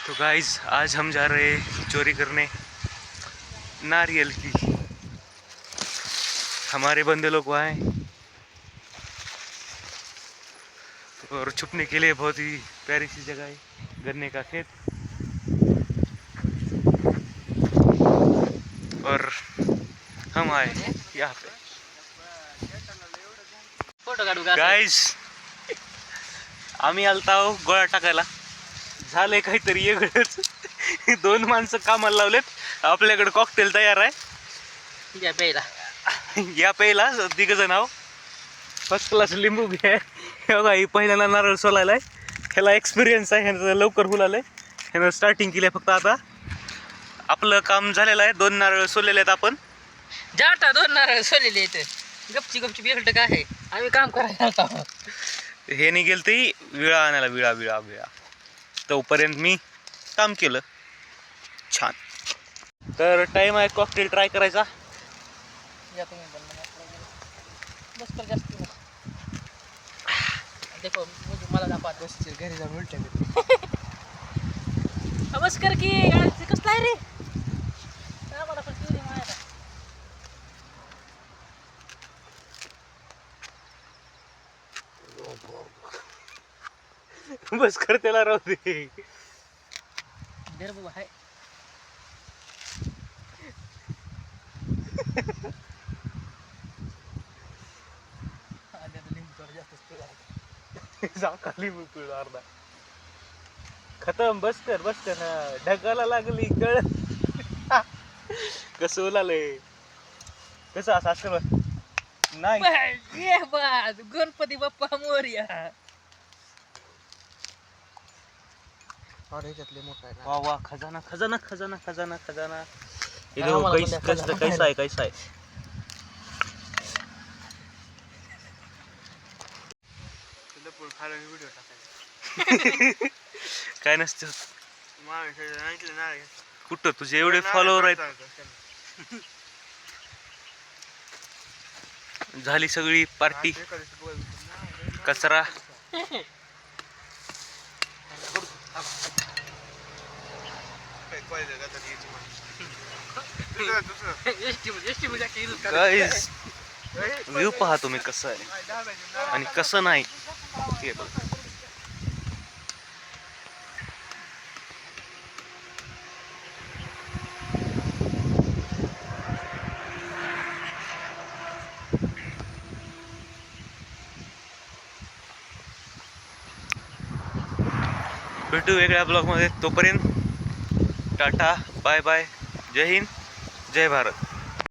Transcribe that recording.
तो गाइस आज हम जा रहे हैं चोरी करने नारियल की। हमारे बंदे लोग वहाँ हैं और छुपने के लिए बहुत ही प्यारी सी जगह है, गन्ने का खेत। और हम आए यहाँ पे गाइस, आम्ही आलताव गोळा टाकायला। झालंय काहीतरी वेगळंच। दोन माणसं कामाला लावलेत, आपल्याकडे कॉकटेल तयार आहे। या प्यायला तिघ जण आहो। फर्स्ट क्लास लिंबू बी आहे। हे बघा, ही पहिल्यांदा नारळ सोलायलाय, ह्याला एक्सपिरियन्स आहे, ह्यानं लवकर फुलालंय, ह्यानं स्टार्टिंग केली फक्त। आता आपलं काम झालेलं आहे, 2 नारळ सोललेले आहेत आपण। जाटा 2 नारळ सोललेले आहेत, गपची गपची बेल्ट काय आहे, आम्ही काम करायला आलतो। हे नाही गेलं ती विळा आणायला, विळा विळा विळा। तोपर्यंत मी काम केलं छान। तर टाइम आहे कॉकटेल ट्राय करायचा। या तुम्ही पण बस कर जास्त देखो, मुझे मला दाखवा बसची घरी जाऊन उलट्या बस कर की कसला आहे रे, मला पण चोरी मारायला। बस कर, त्याला राहू दे। देर बाबा हाय लिंबू पिळू अर्धा। खतम, बस कर बस कर। हा, ढगाला लागली कळ। कसं उलालंय, कसं असं असं नाही। ये बाज गणपती बाप्पा मोरया। और ह्याच्यातले मोठा आहे ना। वाह वाह, खजाना खजाना खजाना खजाना खजाना। ये देखो कैसा है कैसा है। काय नसतं कुठं, तुझे एवढे फॉलोअर आहेत। झाली सगळी पार्टी, कचरा। गाइस, व्ह्यू पहा तुम्ही कसं आहे आणि कसं नाही ते बघा। भेटू वेगळ्या ब्लॉगमध्ये, तोपर्यंत टाटा बाय बाय, जय हिंद जय भारत।